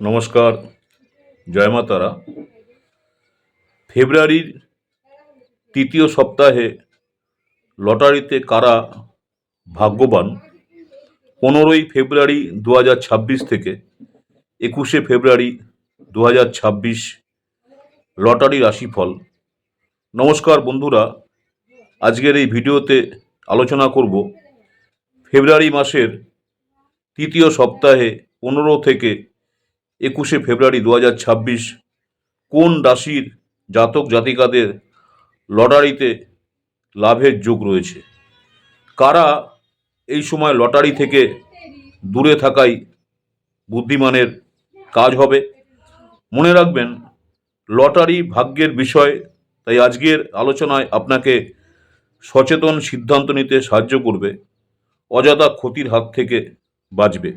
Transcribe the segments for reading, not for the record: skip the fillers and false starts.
নমস্কার, জয় মা তারা। ফেব্রুয়ারির তৃতীয় সপ্তাহে লটারিতে কারা ভাগ্যবান? 15ই ফেব্রুয়ারি 2026 থেকে 21শে ফেব্রুয়ারি 2026 লটারি রাশিফল। নমস্কার বন্ধুরা, আজকের এই ভিডিওতে আলোচনা করব ফেব্রুয়ারি মাসের তৃতীয় সপ্তাহে 15 থেকে 21শে ফেব্রুয়ারি 2026 কোন রাশির জাতক জাতিকাদের লটারিতে লাভের যোগ রয়েছে, কারা এই সময় লটারি থেকে দূরে থাকাই বুদ্ধিমানের কাজ হবে। মনে রাখবেন, লটারি ভাগ্যের বিষয়, তাই আজকের আলোচনায় আপনাকে সচেতন সিদ্ধান্ত নিতে সাহায্য করবে, অযথা ক্ষতির হাত থেকে বাঁচবে।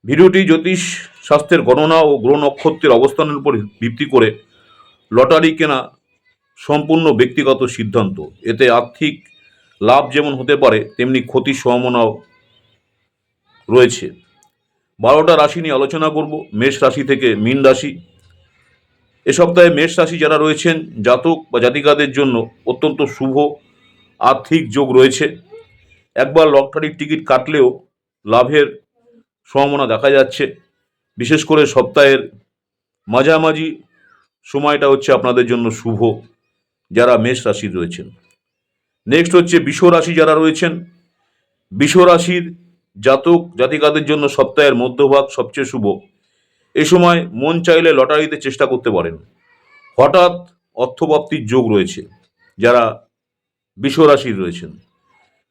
ভিডিওটি জ্যোতিষ শাস্ত্রের গণনা ও গ্রহ নক্ষত্রের অবস্থানের উপর ভিত্তি করে লটারি কেনা সম্পূর্ণ ব্যক্তিগত সিদ্ধান্ত। এতে আর্থিক লাভ যেমন হতে পারে, তেমনি ক্ষতির সম্ভাবনাও রয়েছে। 12টা রাশি নিয়ে আলোচনা করব। মেষ রাশি থেকে মীন রাশি। এ সপ্তাহে মেষ রাশি যারা রয়েছেন, জাতক বা জাতিকাদের জন্য অত্যন্ত শুভ আর্থিক যোগ রয়েছে। একবার লটারির টিকিট কাটলেও লাভের সম্ভাবনা দেখা যাচ্ছে। বিশেষ করে সপ্তাহের মাঝামাঝি সময়টা হচ্ছে আপনাদের জন্য শুভ, যারা মেষ রাশি রয়েছেন। নেক্সট হচ্ছে বৃষ রাশি যারা রয়েছেন, বৃষ রাশির জাতক জাতিকাদের জন্য সপ্তাহের মধ্যভাগ সবচেয়ে শুভ। এই সময় মন চাইলে লটারিতে চেষ্টা করতে পারেন। হঠাৎ অর্থপ্রাপ্তির যোগ রয়েছে যারা বৃষ রাশির রয়েছেন।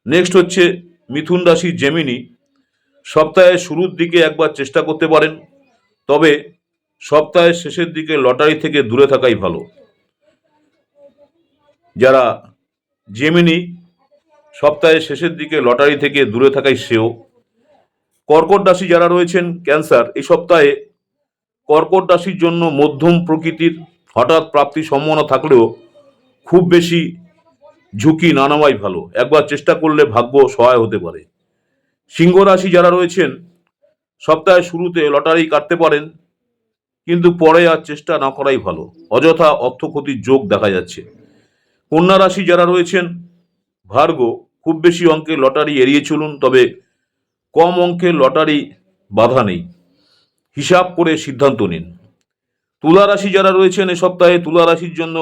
নেক্সট হচ্ছে মিথুন রাশির জেমিনি। সপ্তাহের শুরুর দিকে একবার চেষ্টা করতে পারেন, তবে সপ্তাহের শেষের দিকে লটারি থেকে দূরে থাকাই ভালো। যারা জেমিনি, সপ্তাহের শেষের দিকে লটারি থেকে দূরে থাকাই শ্রেয়। কর্কট রাশি যারা রয়েছেন, ক্যান্সার। এই সপ্তাহে কর্কট রাশির জন্য মধ্যম প্রকৃতির হঠাৎ প্রাপ্তির সম্ভাবনা থাকলেও খুব বেশি ঝুঁকি না নেওয়াই ভালো। একবার চেষ্টা করলে ভাগ্য সহায় হতে পারে। সিংহ রাশি যারা রয়েছেন, সপ্তাহের শুরুতে লটারি কাটতে পারেন, কিন্তু পরে আর চেষ্টা না করাই ভালো। অযথা অর্থ ক্ষতির যোগ দেখা যাচ্ছে। কন্যা রাশি যারা রয়েছেন, ভার্গ। খুব বেশি অঙ্কের লটারি এড়িয়ে চলুন, তবে কম অঙ্কের লটারি বাধা নেই, হিসাব করে সিদ্ধান্ত নিন। তুলা রাশি যারা রয়েছেন, এ সপ্তাহে তুলা রাশির জন্য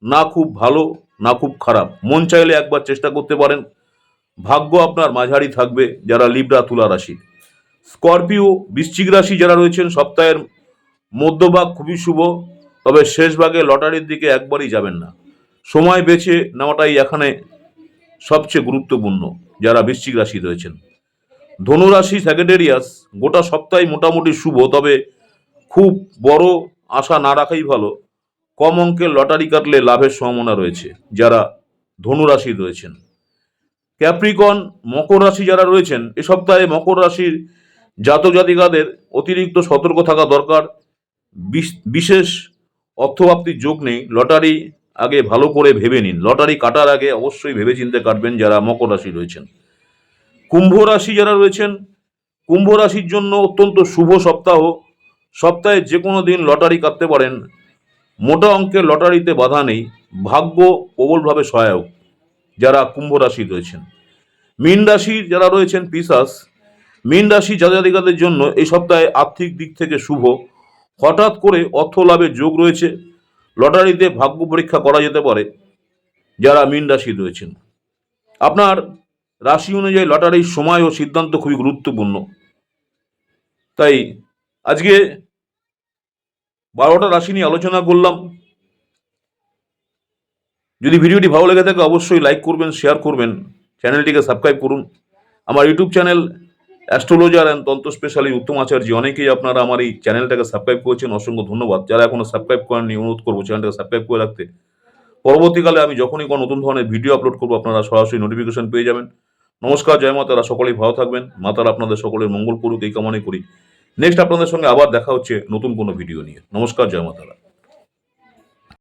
না খুব ভালো না খুব খারাপ। মন চাইলে একবার চেষ্টা করতে পারেন। ভাগ্য আপনার মাঝারি থাকবে। যারা লিব্রা তুলা রাশি। স্করপিও বৃশ্চিক রাশি যারা রয়েছেন, সপ্তাহের মধ্যভাগ খুবই শুভ, তবে শেষ ভাগে লটারির দিকে একবারই যাবেন না। সময় বেছে নেওয়াটাই এখানে সবচেয়ে গুরুত্বপূর্ণ, যারা বৃশ্চিক রাশি রয়েছেন। ধনুরাশি স্যাগেটেরিয়াস। গোটা সপ্তাহে মোটামুটি শুভ, তবে খুব বড় আশা না রাখাই ভালো। কম অঙ্কের লটারি কাটলে লাভের সম্ভাবনা রয়েছে, যারা ধনুরাশি রয়েছেন। ক্যাপ্রিকন মকর রাশি যারা রয়েছেন, এ সপ্তাহে মকর রাশির জাতক জাতিকাদের অতিরিক্ত সতর্ক থাকা দরকার। বিশেষ অর্থপ্রাপ্তির যোগ নেই। লটারি আগে ভালো করে ভেবে নিন। লটারি কাটার আগে অবশ্যই ভেবেচিন্তে কাটবেন, যারা মকর রাশি রয়েছেন। কুম্ভ রাশি যারা রয়েছেন, কুম্ভ রাশির জন্য অত্যন্ত শুভ সপ্তাহ। সপ্তাহে যে কোনো দিন লটারি কাটতে পারেন। মোটা অঙ্কের লটারিতে বাধা নেই, ভাগ্য প্রবলভাবে সহায়ক, যারা কুম্ভ রাশি রয়েছেন। মীন রাশি যারা রয়েছেন, পিশাচ। মীন রাশি জাতজাতিকাদের জন্য এই সপ্তাহে আর্থিক দিক থেকে শুভ। হঠাৎ করে অর্থ লাভের যোগ রয়েছে। লটারিতে ভাগ্য পরীক্ষা করা যেতে পারে, যারা মীন রাশি রয়েছেন। আপনার রাশি অনুযায়ী লটারির সময় ও সিদ্ধান্ত খুবই গুরুত্বপূর্ণ। তাই আজকে 12টা রাশি নিয়ে আলোচনা করলাম। যদি ভিডিওটি ভালো লেগে থাকে অবশ্যই লাইক করবেন, শেয়ার করবেন, চ্যানেলটিকে সাবস্ক্রাইব করুন। আমার ইউটিউব চ্যানেল অ্যাস্ট্রোলজার অ্যান্ড তন্ত্র স্পেশালিস্ট উত্তম আচার্য, অনেকেই আপনারা আমার এই চ্যানেলটাকে সাবস্ক্রাইব করেছেন, অসংখ্য ধন্যবাদ। যারা এখনো সাবস্ক্রাইব করেননি, অনুরোধ করবো চ্যানেলটাকে সাবস্ক্রাইব করে রাখতে। পরবর্তীকালে আমি যখনই কোনো নতুন ধরনের ভিডিও আপলোড করবো, আপনারা সরাসরি নোটিফিকেশন পেয়ে যাবেন। নমস্কার, জয় মা তারা। সকলেই ভালো থাকবেন। মা তারা আপনাদের সকলের মঙ্গল করুক, এই কামনাই করি। নেক্সট আপনাদের সঙ্গে আবার দেখা হচ্ছে নতুন কোনো ভিডিও নিয়ে। নমস্কার, জয় মা তারা।